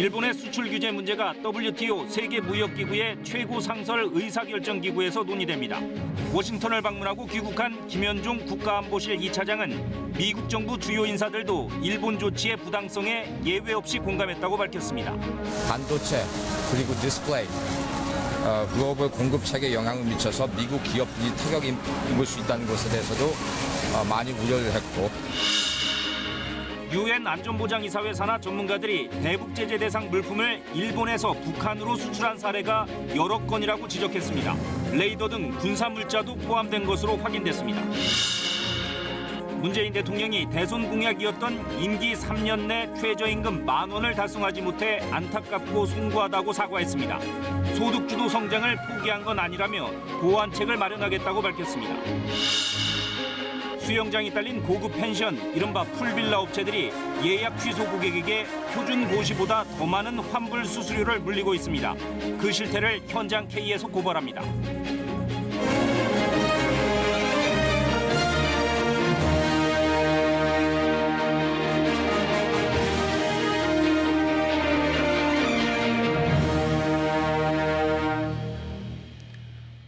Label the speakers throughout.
Speaker 1: 일본의 수출 규제 문제가 WTO 세계무역기구의 최고 상설 의사결정기구에서 논의됩니다. 워싱턴을 방문하고 귀국한 김현종 국가안보실 2차장은 미국 정부 주요 인사들도 일본 조치의 부당성에 예외 없이 공감했다고 밝혔습니다.
Speaker 2: 반도체 그리고 디스플레이 글로벌 공급 체계에 영향을 미쳐서 미국 기업들이 타격을 입을 수 있다는 것에 대해서도 많이 우려를 했고
Speaker 1: 유엔 안전보장이사회 산하 전문가들이 대북 제재 대상 물품을 일본에서 북한으로 수출한 사례가 여러 건이라고 지적했습니다. 레이더 등 군사 물자도 포함된 것으로 확인됐습니다. 문재인 대통령이 대선 공약이었던 임기 3년 내 최저임금 10,000원을 달성하지 못해 안타깝고 송구하다고 사과했습니다. 소득주도 성장을 포기한 건 아니라며 보완책을 마련하겠다고 밝혔습니다. 수영장이 딸린 고급 펜션, 이른바 풀빌라 업체들이 예약 취소 고객에게 표준 고시보다 더 많은 환불 수수료를 물리고 있습니다. 그 실태를 현장 K에서 고발합니다.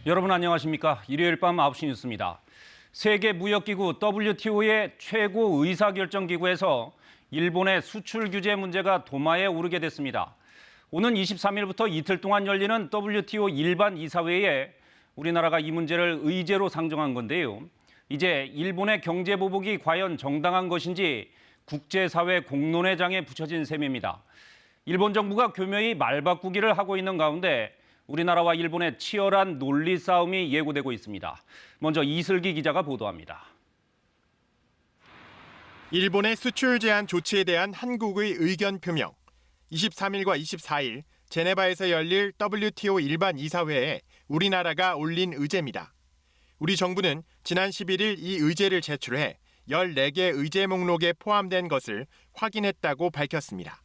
Speaker 1: 여러분 안녕하십니까? 일요일 밤 9시 뉴스입니다. 세계무역기구 WTO의 최고 의사결정기구에서 일본의 수출 규제 문제가 도마에 오르게 됐습니다. 오는 23일부터 이틀 동안 열리는 WTO 일반 이사회에 우리나라가 이 문제를 의제로 상정한 건데요. 이제 일본의 경제 보복이 과연 정당한 것인지 국제사회 공론의 장에 붙여진 셈입니다. 일본 정부가 교묘히 말바꾸기를 하고 있는 가운데 우리나라와 일본의 치열한 논리 싸움이 예고되고 있습니다. 먼저 이슬기 기자가 보도합니다.
Speaker 3: 일본의 수출 제한 조치에 대한 한국의 의견 표명. 23일과 24일 제네바에서 열릴 WTO 일반 이사회에 우리나라가 올린 의제입니다. 우리 정부는 지난 11일 이 의제를 제출해 14개 의제 목록에 포함된 것을 확인했다고 밝혔습니다.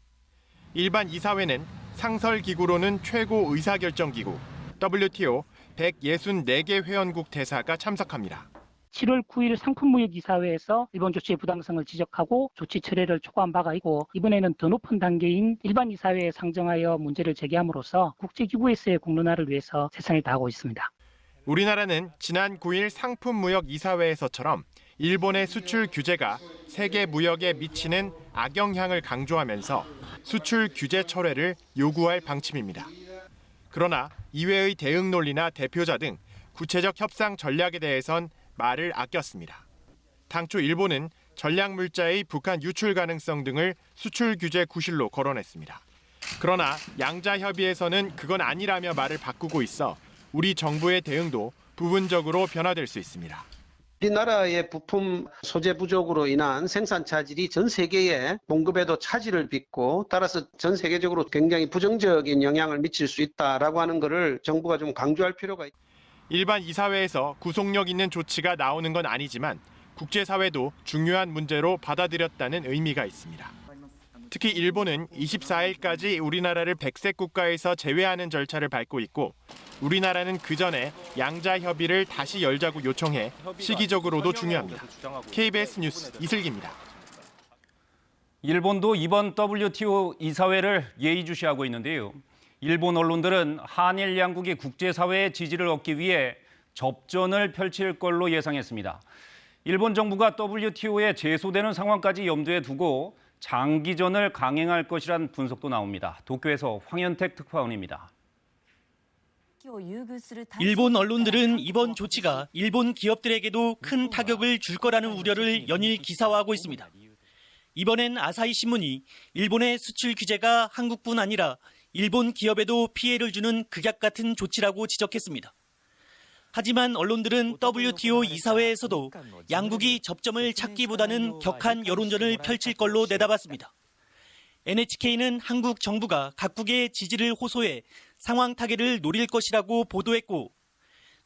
Speaker 3: 일반 이사회는 상설기구로는 최고 의사결정기구, WTO 164개 회원국 대사가 참석합니다.
Speaker 4: 7월 9일 상품무역이사회에서 일본 조치의 부당성을 지적하고 조치 철회를 촉구한 바가 있고 이번에는 더 높은 단계인 일반 이사회에 상정하여 문제를 제기함으로써 국제기구에서의 공론화를 위해서 최선을 다하고 있습니다.
Speaker 3: 우리나라는 지난 9일 상품무역이사회에서처럼 일본의 수출 규제가 세계 무역에 미치는 악영향을 강조하면서 수출 규제 철회를 요구할 방침입니다. 그러나 이외의 대응 논리나 대표자 등 구체적 협상 전략에 대해선 말을 아꼈습니다. 당초 일본은 전략 물자의 북한 유출 가능성 등을 수출 규제 구실로 거론했습니다. 그러나 양자 협의에서는 그건 아니라며 말을 바꾸고 있어 우리 정부의 대응도 부분적으로 변화될 수 있습니다.
Speaker 5: 우리나라의 부품 소재 부족으로 인한 생산 차질이 전 세계의 공급에도 차질을 빚고 따라서 전 세계적으로 굉장히 부정적인 영향을 미칠 수 있다라고 하는 것을 정부가 좀 강조할 필요가 있습니다.
Speaker 3: 일반 이사회에서 구속력 있는 조치가 나오는 건 아니지만 국제사회도 중요한 문제로 받아들였다는 의미가 있습니다. 특히 일본은 24일까지 우리나라를 백색 국가에서 제외하는 절차를 밟고 있고 우리나라는 그 전에 양자 협의를 다시 열자고 요청해 시기적으로도 중요합니다. KBS 뉴스 이슬기입니다.
Speaker 1: 일본도 이번 WTO 이사회를 예의주시하고 있는데요. 일본 언론들은 한일 양국이 국제사회의 지지를 얻기 위해 접전을 펼칠 걸로 예상했습니다. 일본 정부가 WTO에 제소되는 상황까지 염두에 두고 장기전을 강행할 것이란 분석도 나옵니다. 도쿄에서 황현택 특파원입니다.
Speaker 6: 일본 언론들은 이번 조치가 일본 기업들에게도 큰 타격을 줄 거라는 우려를 연일 기사화하고 있습니다. 이번엔 아사히 신문이 일본의 수출 규제가 한국뿐 아니라 일본 기업에도 피해를 주는 극약 같은 조치라고 지적했습니다. 하지만 언론들은 WTO 이사회에서도 양국이 접점을 찾기보다는 격한 여론전을 펼칠 걸로 내다봤습니다. NHK는 한국 정부가 각국의 지지를 호소해 상황 타개를 노릴 것이라고 보도했고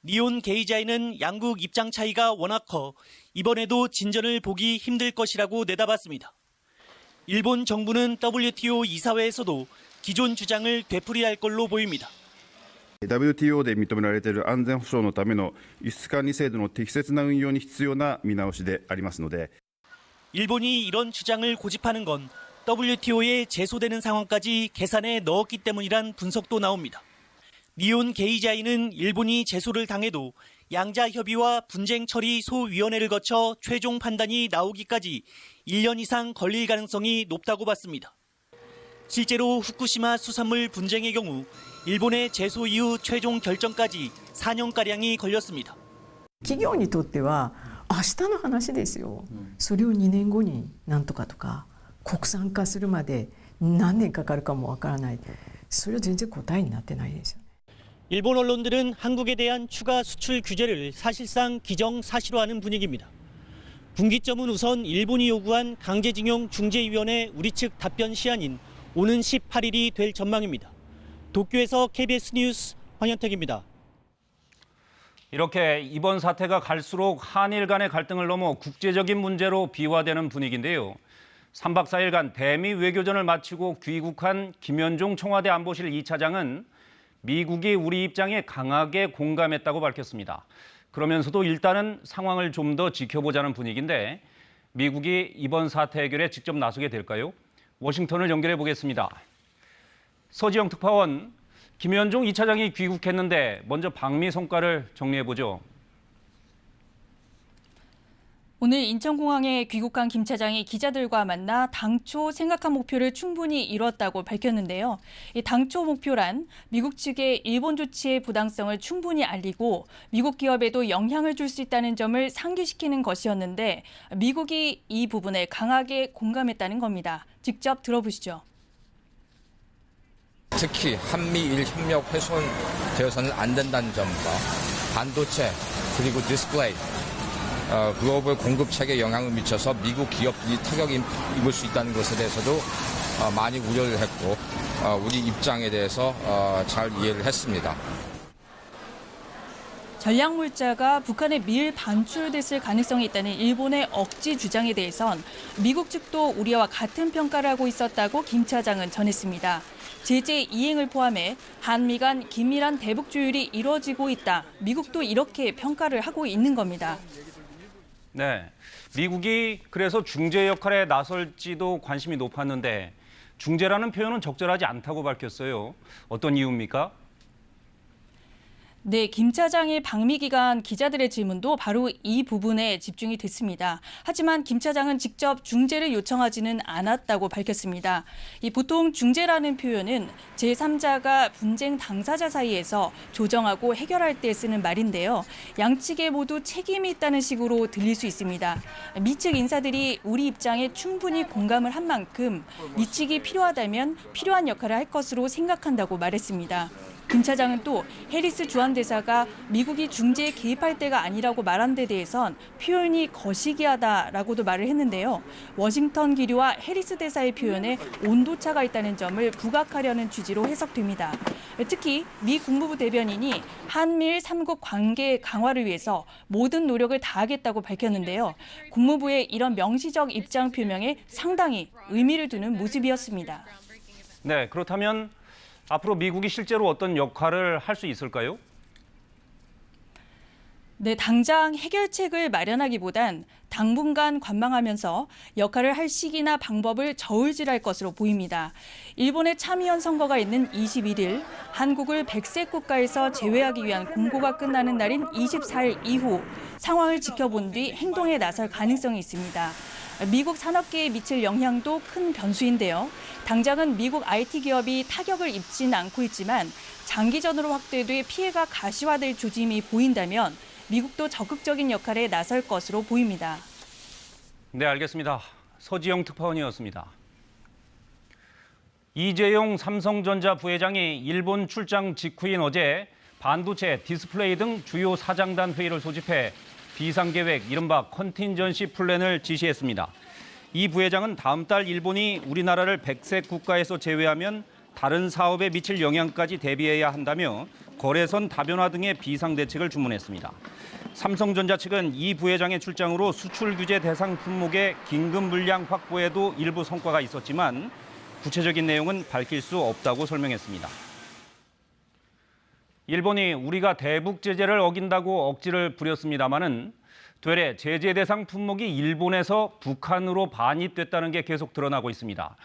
Speaker 6: 니온 게이자이는 양국 입장 차이가 워낙 커 이번에도 진전을 보기 힘들 것이라고 내다봤습니다. 일본 정부는 WTO 이사회에서도 기존 주장을 되풀이할 걸로 보입니다.
Speaker 7: WTO で認められている安全保障のための輸出管理制度の適切な運用に必要な見直しでありますので
Speaker 6: 일본이 이런 주장을 고집하는 건 WTO에 제소되는 상황까지 계산에 넣었기 때문이란 분석도 나옵니다. 니온 게이자이는 일본이 제소를 당해도 양자협의와 분쟁처리 소위원회를 거쳐 최종 판단이 나오기까지 1년 이상 걸릴 가능성이 높다고 봤습니다. 실제로 후쿠시마 수산물 분쟁의 경우 일본의 제소 이후 최종 결정까지 4년가량이 걸렸습니다.
Speaker 8: 企業にとっては明日の話ですよ。それを2年後になんとかとか国産化するまで何年かかるかもわからない。それは全然答えになってないですよね。
Speaker 6: 일본 언론들은 한국에 대한 추가 수출 규제를 사실상 기정사실화하는 분위기입니다. 분기점은 우선 일본이 요구한 강제징용 중재위원회 우리 측 답변 시한인 오는 18일이 될 전망입니다. 도쿄에서 KBS 뉴스 황현택입니다.
Speaker 1: 이렇게 이번 사태가 갈수록 한일 간의 갈등을 넘어 국제적인 문제로 비화되는 분위기인데요. 3박 4일간 대미 외교전을 마치고 귀국한 김현종 청와대 안보실 2차장은 미국이 우리 입장에 강하게 공감했다고 밝혔습니다. 그러면서도 일단은 상황을 좀 더 지켜보자는 분위기인데 미국이 이번 사태 해결에 직접 나서게 될까요? 워싱턴을 연결해 보겠습니다. 서지영 특파원, 김현종 2차장이 귀국했는데 먼저 방미 성과를 정리해 보죠.
Speaker 9: 오늘 인천공항에 귀국한 김 차장이 기자들과 만나 당초 생각한 목표를 충분히 이뤘다고 밝혔는데요. 이 당초 목표란 미국 측의 일본 조치의 부당성을 충분히 알리고 미국 기업에도 영향을 줄 수 있다는 점을 상기시키는 것이었는데 미국이 이 부분에 강하게 공감했다는 겁니다. 직접 들어보시죠.
Speaker 2: 특히 한미일 협력 훼손되어서는 안 된다는 점과 반도체 그리고 디스플레이 글로벌 공급 체계에 영향을 미쳐서 미국 기업들이 타격을 입을 수 있다는 것에 대해서도 많이 우려를 했고 우리 입장에 대해서 잘 이해를 했습니다.
Speaker 9: 전략물자가 북한에 밀 반출됐을 가능성이 있다는 일본의 억지 주장에 대해선 미국 측도 우리와 같은 평가를 하고 있었다고 김 차장은 전했습니다. 제재 이행을 포함해 한미 간 긴밀한 대북 조율이 이루어지고 있다. 미국도 이렇게 평가를 하고 있는 겁니다.
Speaker 1: 네, 미국이 그래서 중재 역할에 나설지도 관심이 높았는데 중재라는 표현은 적절하지 않다고 밝혔어요. 어떤 이유입니까?
Speaker 9: 네, 김 차장의 방미 기간 기자들의 질문도 바로 이 부분에 집중이 됐습니다. 하지만 김 차장은 직접 중재를 요청하지는 않았다고 밝혔습니다. 보통 중재라는 표현은 제3자가 분쟁 당사자 사이에서 조정하고 해결할 때 쓰는 말인데요. 양측에 모두 책임이 있다는 식으로 들릴 수 있습니다. 미 측 인사들이 우리 입장에 충분히 공감을 한 만큼 미 측이 필요하다면 필요한 역할을 할 것으로 생각한다고 말했습니다. 김 차장은 또 해리스 주한 대사가 미국이 중재에 개입할 때가 아니라고 말한 데 대해선 표현이 거시기하다라고도 말을 했는데요. 워싱턴 기류와 해리스 대사의 표현에 온도차가 있다는 점을 부각하려는 취지로 해석됩니다. 특히 미 국무부 대변인이 한미일 3국 관계 강화를 위해서 모든 노력을 다하겠다고 밝혔는데요. 국무부의 이런 명시적 입장 표명에 상당히 의미를 두는 모습이었습니다.
Speaker 1: 네, 그렇다면 앞으로 미국이 실제로 어떤 역할을 할 수 있을까요?
Speaker 9: 네, 당장 해결책을 마련하기보단 당분간 관망하면서 역할을 할 시기나 방법을 저울질할 것으로 보입니다. 일본의 참의원 선거가 있는 21일, 한국을 백색 국가에서 제외하기 위한 공고가 끝나는 날인 24일 이후 상황을 지켜본 뒤 행동에 나설 가능성이 있습니다. 미국 산업계에 미칠 영향도 큰 변수인데요. 당장은 미국 IT 기업이 타격을 입지는 않고 있지만 장기전으로 확대돼 피해가 가시화될 조짐이 보인다면 미국도 적극적인 역할에 나설 것으로 보입니다.
Speaker 1: 네, 알겠습니다. 서지영 특파원이었습니다. 이재용 삼성전자 부회장이 일본 출장 직후인 어제 반도체, 디스플레이 등 주요 사장단 회의를 소집해 비상계획, 이른바 컨틴전시 플랜을 지시했습니다. 이 부회장은 다음 달 일본이 우리나라를 백색 국가에서 제외하면 다른 사업에 미칠 영향까지 대비해야 한다며 거래선 다변화 등의 비상대책을 주문했습니다. 삼성전자 측은 이 부회장의 출장으로 수출 규제 대상 품목의 긴급 물량 확보에도 일부 성과가 있었지만 구체적인 내용은 밝힐 수 없다고 설명했습니다. 일본이 우리가 대북 제재를 어긴다고 억지를 부렸습니다마는 되레 제재 대상 품목이 일본에서 북한으로 반입됐다는 게 계속 드러나고 있습니다.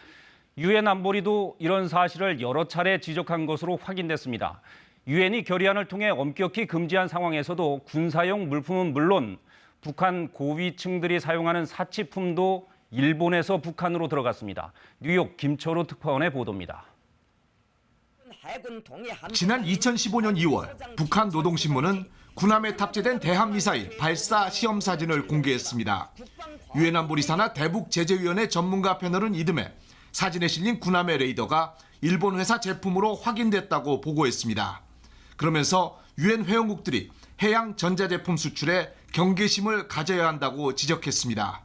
Speaker 1: 유엔 안보리도 이런 사실을 여러 차례 지적한 것으로 확인됐습니다. 유엔이 결의안을 통해 엄격히 금지한 상황에서도 군사용 물품은 물론 북한 고위층들이 사용하는 사치품도 일본에서 북한으로 들어갔습니다. 뉴욕 김철우 특파원의 보도입니다.
Speaker 10: 지난 2015년 2월 북한 노동신문은 군함에 탑재된 대한미사일 발사 시험 사진을 공개했습니다. 유엔 안보리 산하 대북제재위원회 전문가 패널은 이듬해 사진에 실린 군함의 레이더가 일본 회사 제품으로 확인됐다고 보고했습니다. 그러면서 유엔 회원국들이 해양 전자제품 수출에 경계심을 가져야 한다고 지적했습니다.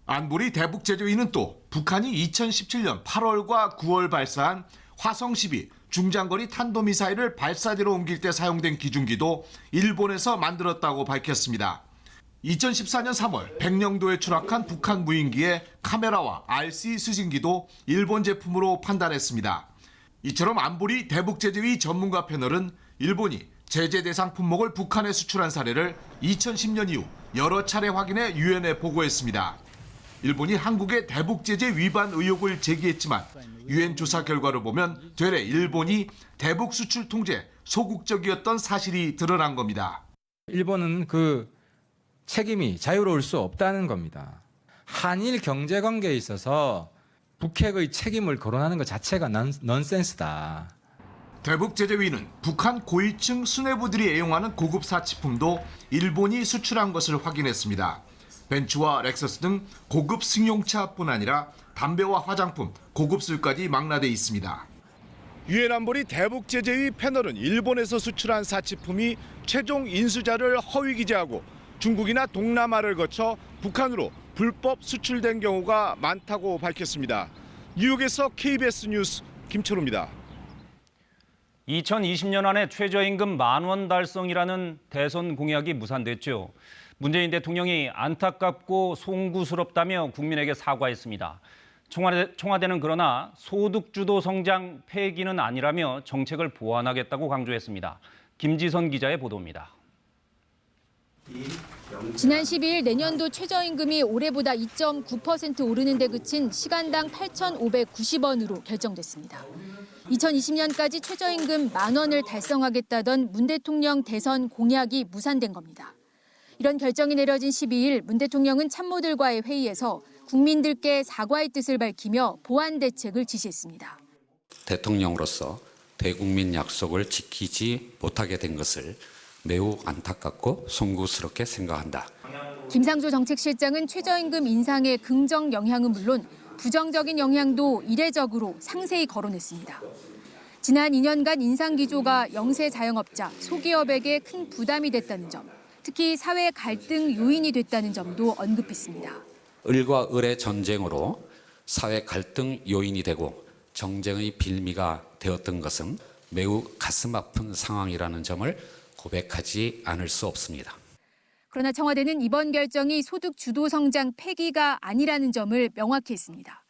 Speaker 10: 안보리 대북제재위는 또 북한이 2017년 8월과 9월 발사한 화성-12 중장거리 탄도미사일을 발사대로 옮길 때 사용된 기중기도 일본에서 만들었다고 밝혔습니다. 2014년 3월 백령도에 추락한 북한 무인기의 카메라와 RC 수신기도 일본 제품으로 판단했습니다. 이처럼 안보리 대북제재위 전문가 패널은 일본이 제재 대상 품목을 북한에 수출한 사례를 2010년 이후 여러 차례 확인해 유엔에 보고했습니다. 일본이 한국의 대북제재 위반 의혹을 제기했지만 유엔 조사 결과를 보면 되레 일본이 대북 수출 통제 소극적이었던 사실이 드러난 겁니다.
Speaker 11: 일본은 그 책임이 자유로울 수 없다는 겁니다. 한일 경제 관계에 있어서 북핵의 책임을 거론하는 것 자체가 넌센스다.
Speaker 10: 대북제재위는 북한 고위층 수뇌부들이 애용하는 고급 사치품도 일본이 수출한 것을 확인했습니다. 벤츠와 렉서스 등 고급 승용차뿐 아니라 담배와 화장품, 고급술까지 망라돼 있습니다.
Speaker 12: 유엔 안보리 대북제재위 패널은 일본에서 수출한 사치품이 최종 인수자를 허위 기재하고 중국이나 동남아를 거쳐 북한으로 불법 수출된 경우가 많다고 밝혔습니다. 뉴욕에서 KBS 뉴스 김철우입니다.
Speaker 1: 2020년 안에 최저임금 10,000원 달성이라는 대선 공약이 무산됐죠. 문재인 대통령이 안타깝고 송구스럽다며 국민에게 사과했습니다. 청와대는 그러나 소득주도 성장 폐기는 아니라며 정책을 보완하겠다고 강조했습니다. 김지선 기자의 보도입니다.
Speaker 13: 지난 12일 내년도 최저임금이 올해보다 2.9% 오르는 데 그친 시간당 8,590원으로 결정됐습니다. 2020년까지 최저임금 10,000원을 달성하겠다던 문 대통령 대선 공약이 무산된 겁니다. 이런 결정이 내려진 12일 문 대통령은 참모들과의 회의에서 국민들께 사과의 뜻을 밝히며 보완 대책을 지시했습니다.
Speaker 14: 대통령으로서 대국민 약속을 지키지 못하게 된 것을 매우 안타깝고 송구스럽게 생각한다.
Speaker 13: 김상조 정책실장은 최저임금 인상의 긍정 영향은 물론 부정적인 영향도 이례적으로 상세히 거론했습니다. 지난 2년간 인상 기조가 영세 자영업자, 소기업에게 큰 부담이 됐다는 점, 특히 사회 갈등 요인이 됐다는 점도 언급했습니다.
Speaker 14: 을과 을의 전쟁으로 사회 갈등 요인이 되고 정쟁의 빌미가 되었던 것은 매우 가슴 아픈 상황이라는 점을 고백하지 않을 수 없습니다.
Speaker 13: 그러나 청와대는 이번 결정이 소득 주도 성장 폐기가 아니라는 점을 명확히 했습니다.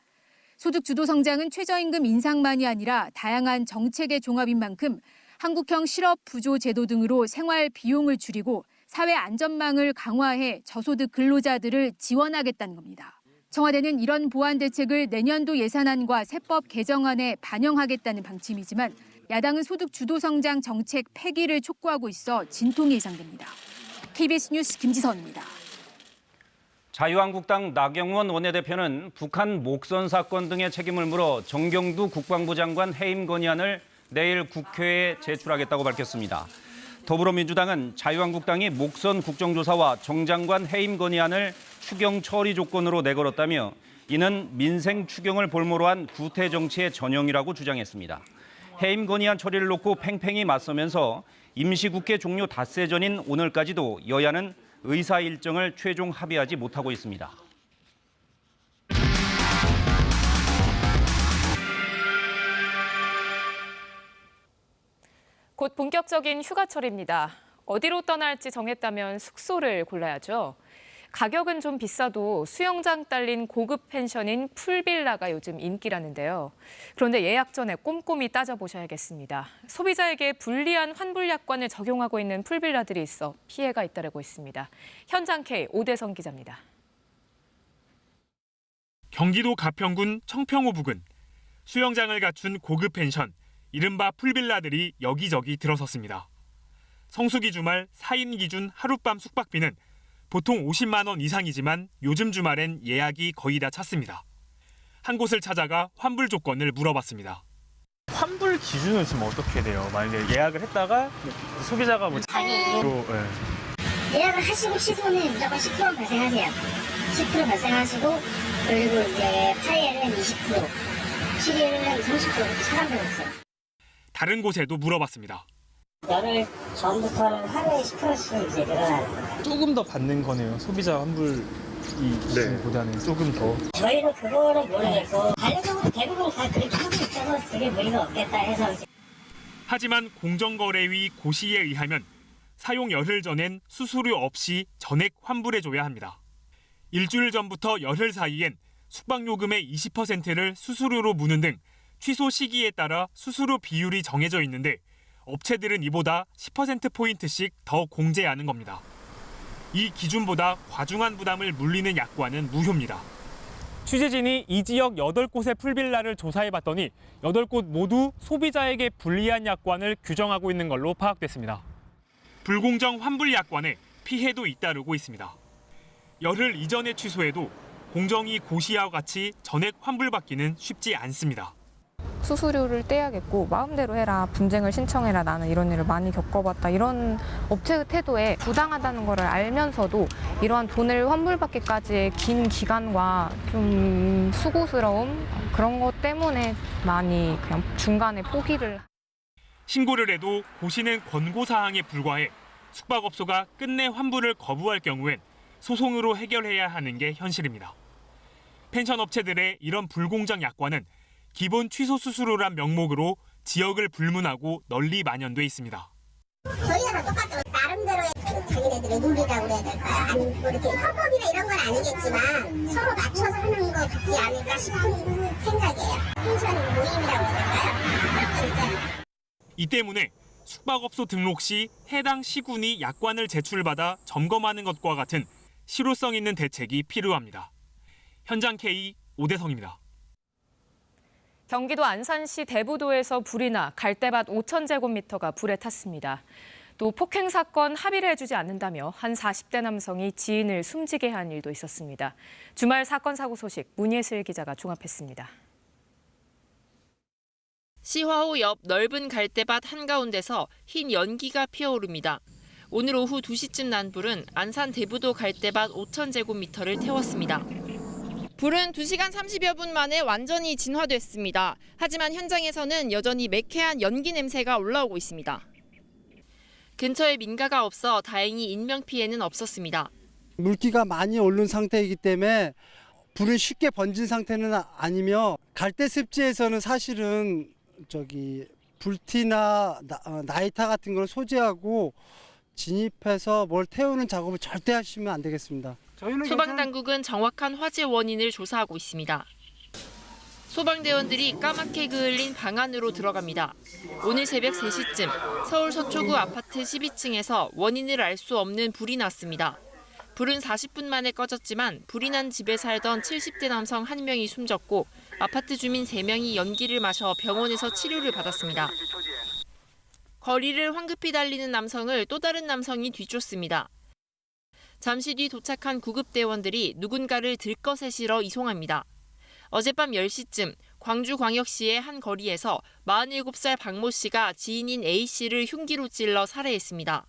Speaker 13: 소득 주도 성장은 최저임금 인상만이 아니라 다양한 정책의 종합인 만큼 한국형 실업 부조 제도 등으로 생활 비용을 줄이고 사회 안전망을 강화해 저소득 근로자들을 지원하겠다는 겁니다. 청와대는 이런 보완 대책을 내년도 예산안과 세법 개정안에 반영하겠다는 방침이지만 야당은 소득 주도 성장 정책 폐기를 촉구하고 있어 진통이 예상됩니다. KBS 뉴스 김지선입니다.
Speaker 1: 자유한국당 나경원 원내대표는 북한 목선 사건 등의 책임을 물어 정경두 국방부 장관 해임 건의안을 내일 국회에 제출하겠다고 밝혔습니다. 더불어민주당은 자유한국당이 목선 국정조사와 정 장관 해임 건의안을 추경 처리 조건으로 내걸었다며 이는 민생 추경을 볼모로 한 구태 정치의 전형이라고 주장했습니다. 해임 건의안 처리를 놓고 팽팽히 맞서면서 임시국회 종료 닷새 전인 오늘까지도 여야는 의사 일정을 최종 합의하지 못하고 있습니다.
Speaker 15: 곧 본격적인 휴가철입니다. 어디로 떠날지 정했다면 숙소를 골라야죠. 가격은 좀 비싸도 수영장 딸린 고급 펜션인 풀빌라가 요즘 인기라는데요. 그런데 예약 전에 꼼꼼히 따져보셔야겠습니다. 소비자에게 불리한 환불 약관을 적용하고 있는 풀빌라들이 있어 피해가 잇따르고 있습니다. 현장 K 오대성 기자입니다.
Speaker 16: 경기도 가평군 청평호 부근 수영장을 갖춘 고급 펜션, 이른바 풀빌라들이 여기저기 들어섰습니다. 성수기 주말 4인 기준 하룻밤 숙박비는 보통 50만 원 이상이지만 요즘 주말엔 예약이 거의 다 찼습니다. 한 곳을 찾아가 환불 조건을 물어봤습니다.
Speaker 17: 환불 기준은 지금 어떻게 돼요? 만약에 예약을 했다가 소비자가
Speaker 18: 예약을 하시고 취소는 무조건 10% 발생하세요. 10% 발생하시고 그리고 이제 파이엘은 20%, 실일은 30% 이렇게 차감되고 있어요.
Speaker 16: 다른 곳에도 물어봤습니다.
Speaker 18: 열흘 전부터는 하루에 10%씩 이제 늘어나는 거예요.
Speaker 17: 조금 더 받는 거네요. 소비자 환불이 기준보다는 조금 더.
Speaker 18: 저희는 그거는 모르겠고 관례적으로 대부분 다 그렇게 하고 있어서 되게 무리가 없겠다 해서.
Speaker 16: 하지만 공정거래위 고시에 의하면 사용 열흘 전엔 수수료 없이 전액 환불해줘야 합니다. 일주일 전부터 열흘 사이엔 숙박요금의 20%를 수수료로 무는 등 취소 시기에 따라 수수료 비율이 정해져 있는데 업체들은 이보다 10%포인트씩 더 공제하는 겁니다. 이 기준보다 과중한 부담을 물리는 약관은 무효입니다.
Speaker 17: 취재진이 이 지역 8곳의 풀빌라를 조사해봤더니 8곳 모두 소비자에게 불리한 약관을 규정하고 있는 걸로 파악됐습니다.
Speaker 16: 불공정 환불 약관에 피해도 잇따르고 있습니다. 열흘 이전에 취소해도 공정위 고시와 같이 전액 환불받기는 쉽지 않습니다.
Speaker 19: 수수료를 떼야겠고 마음대로 해라, 분쟁을 신청해라, 나는 이런 일을 많이 겪어봤다, 이런 업체의 태도에 부당하다는 것을 알면서도 이러한 돈을 환불받기까지의 긴 기간과 좀 수고스러움, 그런 것 때문에 많이 그냥 중간에 포기를.
Speaker 16: 신고를 해도 고시는 권고사항에 불과해 숙박업소가 끝내 환불을 거부할 경우엔 소송으로 해결해야 하는 게 현실입니다. 펜션 업체들의 이런 불공정 약관은 기본 취소 수수료란 명목으로 지역을 불문하고 널리 만연돼 있습니다.
Speaker 18: 저희가 다 똑같아요. 나름대로의 자기네들의 룰이라고 그래야 될까요? 아니면 뭐 이렇게 합법이나 이런 건 아니겠지만 서로 맞춰서 하는 거 같지 않을까 싶은 생각이에요. 펜션 모임이라고 해야 될까요? 그런 거 있잖아요.
Speaker 16: 이 때문에 숙박업소 등록 시 해당 시군이 약관을 제출받아 점검하는 것과 같은 실효성 있는 대책이 필요합니다. 현장 K 오대성입니다.
Speaker 15: 경기도 안산시 대부도에서 불이 나 갈대밭 5,000제곱미터가 불에 탔습니다. 또 폭행 사건 합의를 해주지 않는다며 한 40대 남성이 지인을 숨지게 한 일도 있었습니다. 주말 사건 사고 소식 문예슬 기자가 종합했습니다.
Speaker 20: 시화호 옆 넓은 갈대밭 한가운데서 흰 연기가 피어오릅니다. 오늘 오후 2시쯤 난 불은 안산 대부도 갈대밭 5,000제곱미터를 태웠습니다. 불은 2시간 30여 분 만에 완전히 진화됐습니다. 하지만 현장에서는 여전히 매캐한 연기 냄새가 올라오고 있습니다. 근처에 민가가 없어 다행히 인명피해는 없었습니다.
Speaker 21: 물기가 많이 오른 상태이기 때문에 불은 쉽게 번진 상태는 아니며 갈대 습지에서는 사실은 불티나 나이타 같은 걸 소지하고 진입해서 뭘 태우는 작업을 절대 하시면 안 되겠습니다.
Speaker 20: 소방당국은 정확한 화재 원인을 조사하고 있습니다. 소방대원들이 까맣게 그을린 방 안으로 들어갑니다. 오늘 새벽 3시쯤 서울 서초구 아파트 12층에서 원인을 알 수 없는 불이 났습니다. 불은 40분 만에 꺼졌지만 불이 난 집에 살던 70대 남성 1명이 숨졌고 아파트 주민 3명이 연기를 마셔 병원에서 치료를 받았습니다. 거리를 황급히 달리는 남성을 또 다른 남성이 뒤쫓습니다. 잠시 뒤 도착한 구급대원들이 누군가를 들것에 실어 이송합니다. 어젯밤 10시쯤 광주광역시의 한 거리에서 47살 박모 씨가 지인인 A 씨를 흉기로 찔러 살해했습니다.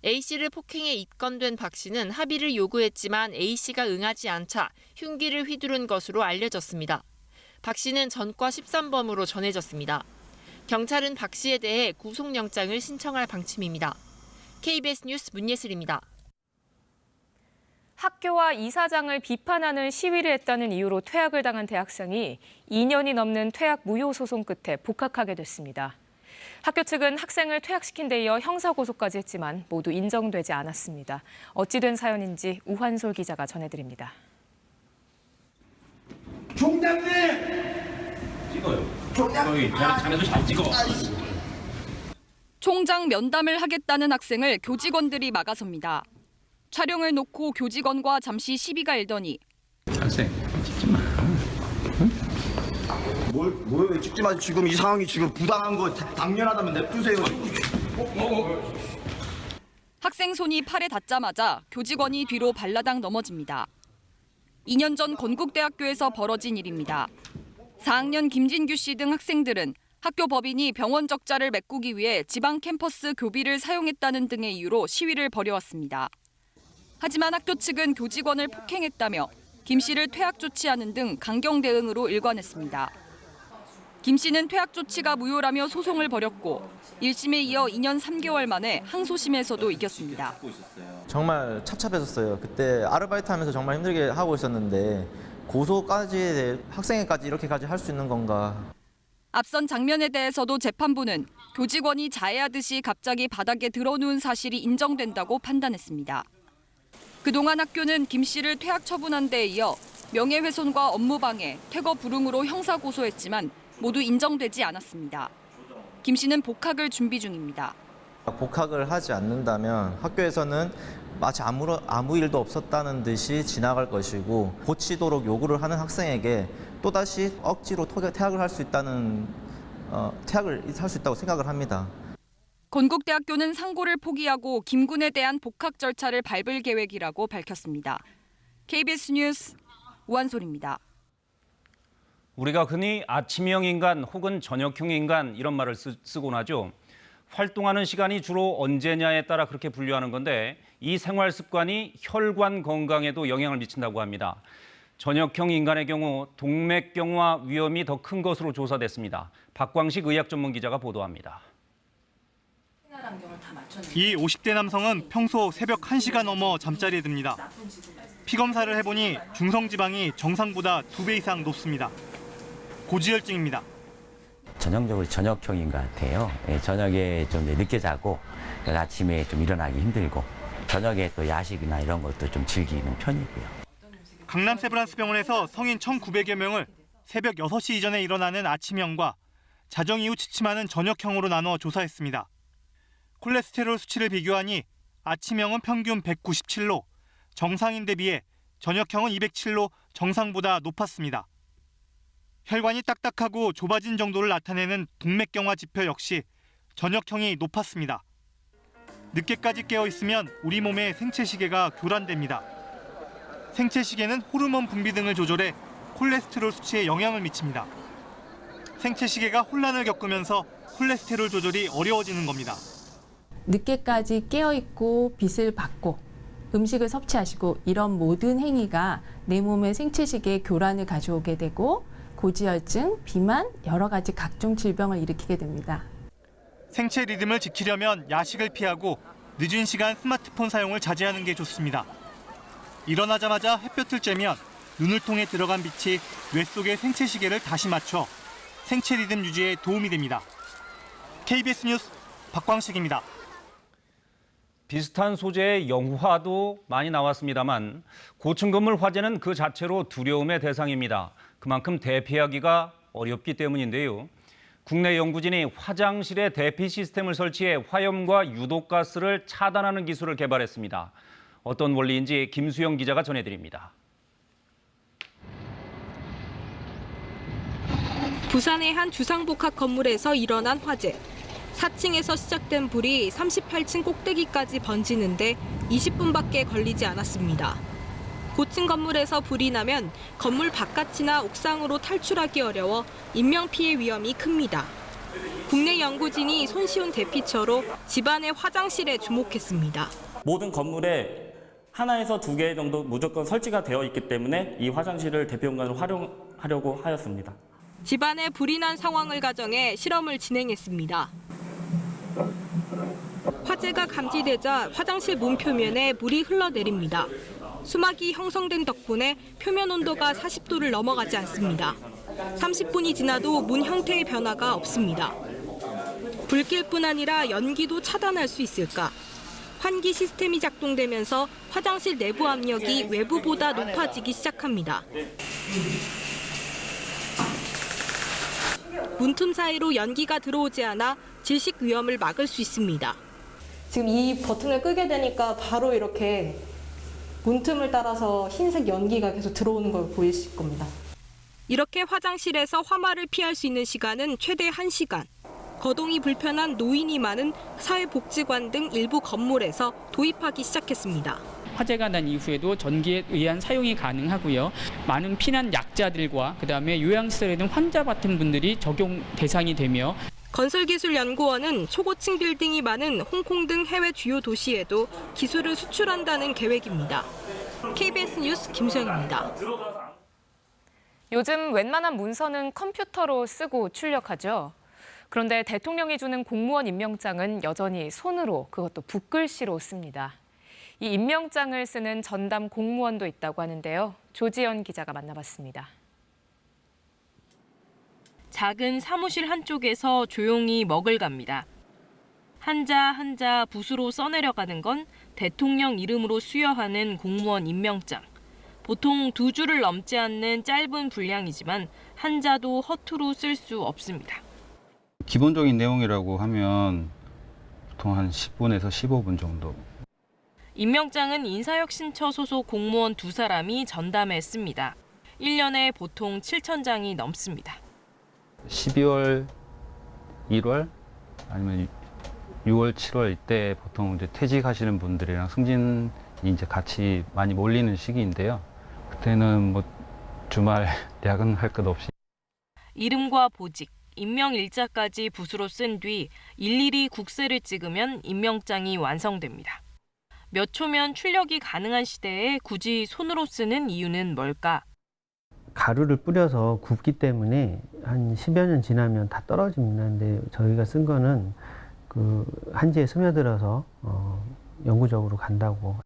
Speaker 20: A 씨를 폭행해 입건된 박 씨는 합의를 요구했지만 A 씨가 응하지 않자 흉기를 휘두른 것으로 알려졌습니다. 박 씨는 전과 13범으로 전해졌습니다. 경찰은 박 씨에 대해 구속영장을 신청할 방침입니다. KBS 뉴스 문예슬입니다.
Speaker 15: 학교와 이사장을 비판하는 시위를 했다는 이유로 퇴학을 당한 대학생이 2년이 넘는 퇴학 무효 소송 끝에 복학하게 됐습니다. 학교 측은 학생을 퇴학시킨 데 이어 형사고소까지 했지만 모두 인정되지 않았습니다. 어찌 된 사연인지 우환솔 기자가 전해드립니다.
Speaker 4: 총장님!
Speaker 1: 찍어요. 자네도 잘 찍어.
Speaker 22: 총장 면담을 하겠다는 학생을 교직원들이 막아섭니다. 촬영을 놓고 교직원과 잠시 시비가 일더니
Speaker 1: 학생 찍지 마.
Speaker 4: 뭘 찍지 마. 지금 이 상황이 지금 부당한 거 당연하다면 냅두세요.
Speaker 22: 학생 손이 팔에 닿자마자 교직원이 뒤로 발라당 넘어집니다. 2년 전 건국대학교에서 벌어진 일입니다. 4학년 김진규 씨 등 학생들은 학교 법인이 병원 적자를 메꾸기 위해 지방 캠퍼스 교비를 사용했다는 등의 이유로 시위를 벌여왔습니다. 하지만 학교 측은 교직원을 폭행했다며 김 씨를 퇴학 조치하는 등 강경 대응으로 일관했습니다. 김 씨는 퇴학 조치가 무효라며 소송을 벌였고 1심에 이어 2년 3개월 만에 항소심에서도 이겼습니다.
Speaker 23: 정말 찹찹했었어요. 그때 아르바이트 하면서 정말 힘들게 하고 있었는데 고소까지 학생회까지 이렇게까지 할 수 있는 건가.
Speaker 22: 앞선 장면에 대해서도 재판부는 교직원이 자해하듯이 갑자기 바닥에 드러누운 사실이 인정된다고 판단했습니다. 그동안 학교는 김 씨를 퇴학 처분한 데에 이어 명예훼손과 업무방해, 퇴거 불응으로 형사고소했지만 모두 인정되지 않았습니다. 김 씨는 복학을 준비 중입니다.
Speaker 23: 복학을 하지 않는다면 학교에서는 마치 아무 일도 없었다는 듯이 지나갈 것이고 고치도록 요구를 하는 학생에게 또다시 억지로 퇴학을 할 수 있다고 생각을 합니다.
Speaker 22: 건국대학교는 상고를 포기하고 김 군에 대한 복학 절차를 밟을 계획이라고 밝혔습니다. KBS 뉴스 우한솔입니다.
Speaker 1: 우리가 흔히 아침형 인간 혹은 저녁형 인간 이런 말을 쓰곤 하죠. 활동하는 시간이 주로 언제냐에 따라 그렇게 분류하는 건데 이 생활 습관이 혈관 건강에도 영향을 미친다고 합니다. 저녁형 인간의 경우 동맥경화 위험이 더 큰 것으로 조사됐습니다. 박광식 의학 전문 기자가 보도합니다.
Speaker 17: 이 50대 남성은 평소 새벽 1시가 넘어 잠자리에 듭니다. 피검사를 해보니 중성지방이 정상보다 2배 이상 높습니다. 고지혈증입니다.
Speaker 24: 전형적으로 저녁형인 것 같아요. 저녁에 좀 늦게 자고 아침에 좀 일어나기 힘들고 저녁에 또 야식이나 이런 것도 좀 즐기는 편이고요.
Speaker 17: 강남 세브란스병원에서 성인 1,900여 명을 새벽 6시 이전에 일어나는 아침형과 자정 이후 취침하는 저녁형으로 나눠 조사했습니다. 콜레스테롤 수치를 비교하니 아침형은 평균 197로 정상인데 비해 저녁형은 207로 정상보다 높았습니다. 혈관이 딱딱하고 좁아진 정도를 나타내는 동맥경화 지표 역시 저녁형이 높았습니다. 늦게까지 깨어 있으면 우리 몸의 생체시계가 교란됩니다. 생체시계는 호르몬 분비 등을 조절해 콜레스테롤 수치에 영향을 미칩니다. 생체시계가 혼란을 겪으면서 콜레스테롤 조절이 어려워지는 겁니다.
Speaker 25: 늦게까지 깨어있고 빛을 받고 음식을 섭취하시고 이런 모든 행위가 내 몸의 생체시계에 교란을 가져오게 되고 고지혈증, 비만, 여러 가지 각종 질병을 일으키게 됩니다.
Speaker 17: 생체 리듬을 지키려면 야식을 피하고 늦은 시간 스마트폰 사용을 자제하는 게 좋습니다. 일어나자마자 햇볕을 쬐면 눈을 통해 들어간 빛이 뇌 속의 생체 시계를 다시 맞춰 생체 리듬 유지에 도움이 됩니다. KBS 뉴스 박광식입니다.
Speaker 1: 비슷한 소재의 영화도 많이 나왔습니다만 고층 건물 화재는 그 자체로 두려움의 대상입니다. 그만큼 대피하기가 어렵기 때문인데요. 국내 연구진이 화장실에 대피 시스템을 설치해 화염과 유독가스를 차단하는 기술을 개발했습니다. 어떤 원리인지 김수영 기자가 전해드립니다.
Speaker 22: 부산의 한 주상복합 건물에서 일어난 화재. 4층에서 시작된 불이 38층 꼭대기까지 번지는데 20분밖에 걸리지 않았습니다. 고층 건물에서 불이 나면 건물 바깥이나 옥상으로 탈출하기 어려워 인명피해 위험이 큽니다. 국내 연구진이 손쉬운 대피처로 집안의 화장실에 주목했습니다.
Speaker 26: 모든 건물에 하나에서 2개 정도 무조건 설치가 되어 있기 때문에 이 화장실을 대피 공간으로 활용하려고 하였습니다.
Speaker 22: 집안에 불이 난 상황을 가정해 실험을 진행했습니다. 화재가 감지되자 화장실 문 표면에 물이 흘러내립니다. 수막이 형성된 덕분에 표면 온도가 40도를 넘어가지 않습니다. 30분이 지나도 문 형태의 변화가 없습니다.
Speaker 2: 불길뿐 아니라 연기도 차단할 수 있을까? 환기 시스템이 작동되면서 화장실 내부 압력이 외부보다 높아지기 시작합니다. 문틈 사이로 연기가 들어오지 않아 질식 위험을 막을 수 있습니다.
Speaker 3: 지금 이 버튼을 끄게 되니까 바로 이렇게 문틈을 따라서 흰색 연기가 계속 들어오는 걸 보이실 겁니다.
Speaker 2: 이렇게 화장실에서 화마를 피할 수 있는 시간은 최대 1시간. 거동이 불편한 노인이 많은 사회복지관 등 일부 건물에서 도입하기 시작했습니다.
Speaker 5: 화재가 난 이후에도 전기에 의한 사용이 가능하고요. 많은 피난 약자들과 그다음에 요양시설에 있는 환자 같은 분들이 적용 대상이 되며
Speaker 2: 건설기술연구원은 초고층 빌딩이 많은 홍콩 등 해외 주요 도시에도 기술을 수출한다는 계획입니다. KBS 뉴스 김수영입니다.
Speaker 15: 요즘 웬만한 문서는 컴퓨터로 쓰고 출력하죠. 그런데 대통령이 주는 공무원 임명장은 여전히 손으로, 그것도 붓글씨로 씁니다. 이 임명장을 쓰는 전담 공무원도 있다고 하는데요. 조지연 기자가 만나봤습니다.
Speaker 2: 작은 사무실 한쪽에서 조용히 먹을 갑니다. 한자 한자 붓으로 써내려가는 건 대통령 이름으로 수여하는 공무원 임명장. 보통 2줄을 넘지 않는 짧은 분량이지만 한자도 허투루 쓸 수 없습니다.
Speaker 6: 기본적인 내용이라고 하면 보통 한 10분에서 15분 정도.
Speaker 2: 임명장은 인사혁신처 소속 공무원 2사람이 전담해 씁니다. 1년에 보통 7,000장이 넘습니다.
Speaker 6: 12월, 1월 아니면 6월, 7월 이때 보통 이제 퇴직하시는 분들이랑 승진이 이제 같이 많이 몰리는 시기인데요. 그때는 뭐 주말 야근할 것 없이
Speaker 2: 이름과 보직, 임명 일자까지 붓으로 쓴 뒤 일일이 국세를 찍으면 임명장이 완성됩니다. 몇 초면 출력이 가능한 시대에 굳이 손으로 쓰는 이유는 뭘까?
Speaker 7: 가루를 뿌려서 굽기 때문에 한 10여 년 지나면 다 떨어집니다. 근데 저희가 쓴 거는 그 한지에 스며들어서 영구적으로 간다고.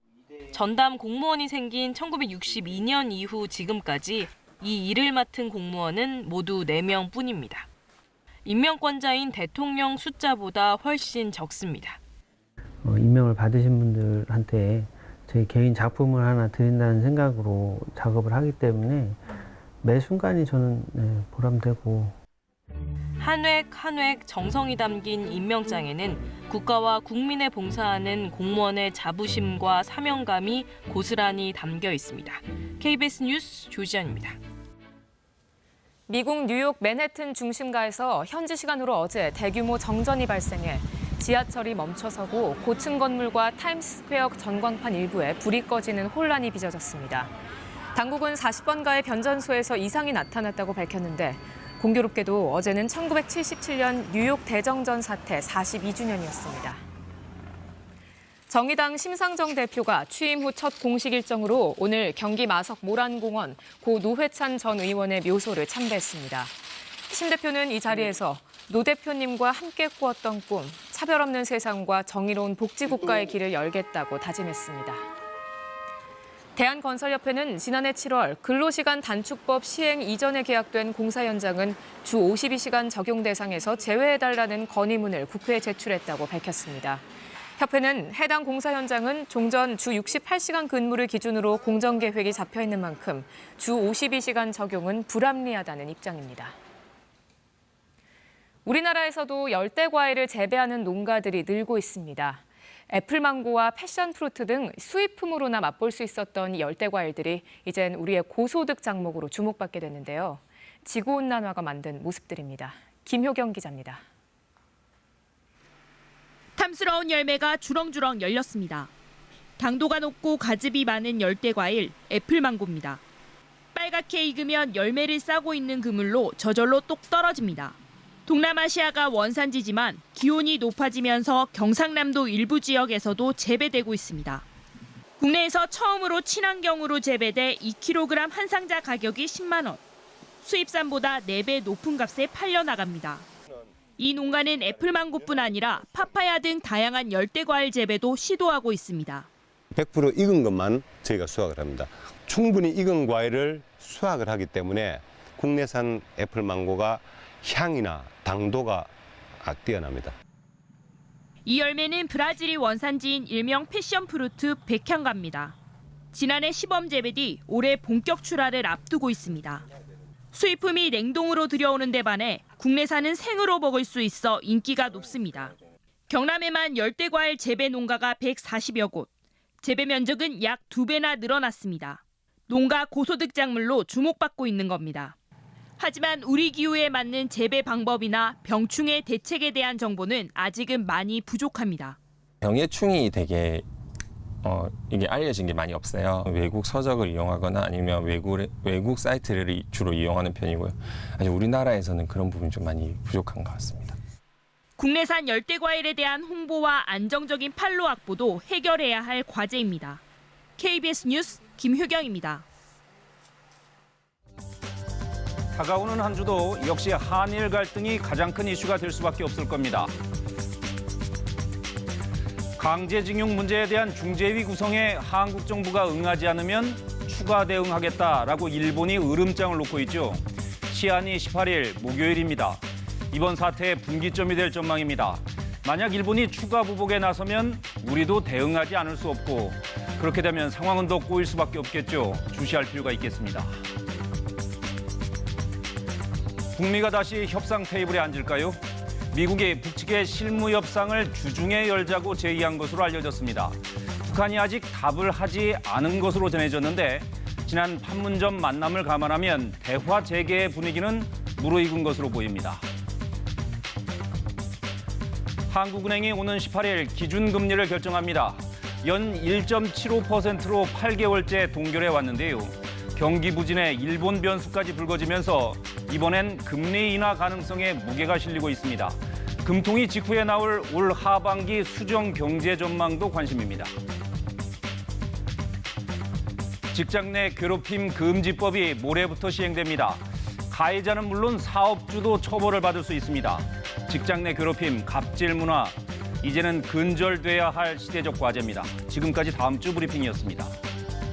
Speaker 2: 전담 공무원이 생긴 1962년 이후 지금까지 이 일을 맡은 공무원은 모두 4명뿐입니다. 임명권자인 대통령 숫자보다 훨씬 적습니다.
Speaker 7: 임명을 받으신 분들한테 제 개인 작품을 하나 드린다는 생각으로 작업을 하기 때문에 매 순간이 저는 보람되고.
Speaker 2: 한 획 한 획 정성이 담긴 임명장에는 국가와 국민에 봉사하는 공무원의 자부심과 사명감이 고스란히 담겨 있습니다. KBS 뉴스 조지연입니다.
Speaker 15: 미국 뉴욕 맨해튼 중심가에서 현지 시간으로 어제 대규모 정전이 발생해 지하철이 멈춰서고 고층 건물과 타임스스퀘어 전광판 일부에 불이 꺼지는 혼란이 빚어졌습니다. 당국은 40번가의 변전소에서 이상이 나타났다고 밝혔는데 공교롭게도 어제는 1977년 뉴욕 대정전 사태 42주년이었습니다. 정의당 심상정 대표가 취임 후 첫 공식 일정으로 오늘 경기 마석 모란공원 고 노회찬 전 의원의 묘소를 참배했습니다. 심 대표는 이 자리에서 노 대표님과 함께 꾸었던 꿈, 차별 없는 세상과 정의로운 복지국가의 길을 열겠다고 다짐했습니다. 대한건설협회는 지난해 7월 근로시간 단축법 시행 이전에 계약된 공사 현장은 주 52시간 적용 대상에서 제외해달라는 건의문을 국회에 제출했다고 밝혔습니다. 협회는 해당 공사 현장은 종전 주 68시간 근무를 기준으로 공정 계획이 잡혀 있는 만큼 주 52시간 적용은 불합리하다는 입장입니다. 우리나라에서도 열대 과일을 재배하는 농가들이 늘고 있습니다. 애플망고와 패션프루트 등 수입품으로나 맛볼 수 있었던 이 열대 과일들이 이젠 우리의 고소득 작목으로 주목받게 됐는데요. 지구온난화가 만든 모습들입니다. 김효경 기자입니다.
Speaker 8: 탐스러운 열매가 주렁주렁 열렸습니다. 당도가 높고 가즙이 많은 열대 과일 애플망고입니다. 빨갛게 익으면 열매를 싸고 있는 그물로 저절로 똑 떨어집니다. 동남아시아가 원산지지만 기온이 높아지면서 경상남도 일부 지역에서도 재배되고 있습니다. 국내에서 처음으로 친환경으로 재배돼 2kg 한 상자 가격이 10만 원. 수입산보다 4배 높은 값에 팔려나갑니다. 이 농가는 애플망고뿐 아니라 파파야 등 다양한 열대과일 재배도 시도하고 있습니다.
Speaker 27: 100% 익은 것만 저희가 수확을 합니다. 충분히 익은 과일을 수확을 하기 때문에 국내산 애플망고가 향이나 당도가 뛰어납니다.
Speaker 8: 이 열매는 브라질이 원산지인 일명 패션 프루트 백향과입니다. 지난해 시범 재배 뒤 올해 본격 출하를 앞두고 있습니다. 수입품이 냉동으로 들여오는 데 반해 국내산은 생으로 먹을 수 있어 인기가 높습니다. 경남에만 열대과일 재배 농가가 140여 곳, 재배 면적은 약 2배나 늘어났습니다. 농가 고소득 작물로 주목받고 있는 겁니다. 하지만 우리 기후에 맞는 재배 방법이나 병충해 대책에 대한 정보는 아직은 많이 부족합니다.
Speaker 9: 병해충이 되게 이게 알려진 게 많이 없어요. 외국 서적을 이용하거나 아니면 외국 사이트를 주로 이용하는 편이고요. 아직 우리나라에서는 그런 부분이 좀 많이 부족한 것 같습니다.
Speaker 8: 국내산 열대과일에 대한 홍보와 안정적인 판로 확보도 해결해야 할 과제입니다. KBS 뉴스 김효경입니다.
Speaker 1: 다가오는 한 주도 역시 한일 갈등이 가장 큰 이슈가 될 수밖에 없을 겁니다. 강제징용 문제에 대한 중재위 구성에 한국 정부가 응하지 않으면 추가 대응하겠다라고 일본이 으름장을 놓고 있죠. 시한이 18일 목요일입니다. 이번 사태의 분기점이 될 전망입니다. 만약 일본이 추가 보복에 나서면 우리도 대응하지 않을 수 없고 그렇게 되면 상황은 더 꼬일 수밖에 없겠죠. 주시할 필요가 있겠습니다. 북미가 다시 협상 테이블에 앉을까요? 미국이 북측의 실무 협상을 주중에 열자고 제의한 것으로 알려졌습니다. 북한이 아직 답을 하지 않은 것으로 전해졌는데 지난 판문점 만남을 감안하면 대화 재개의 분위기는 무르익은 것으로 보입니다. 한국은행이 오는 18일 기준금리를 결정합니다. 연 1.75%로 8개월째 동결해 왔는데요. 경기 부진에 일본 변수까지 불거지면서 이번엔 금리 인하 가능성에 무게가 실리고 있습니다. 금통위 직후에 나올 올 하반기 수정 경제 전망도 관심입니다. 직장 내 괴롭힘 금지법이 모레부터 시행됩니다. 가해자는 물론 사업주도 처벌을 받을 수 있습니다. 직장 내 괴롭힘, 갑질 문화, 이제는 근절돼야 할 시대적 과제입니다. 지금까지 다음 주 브리핑이었습니다.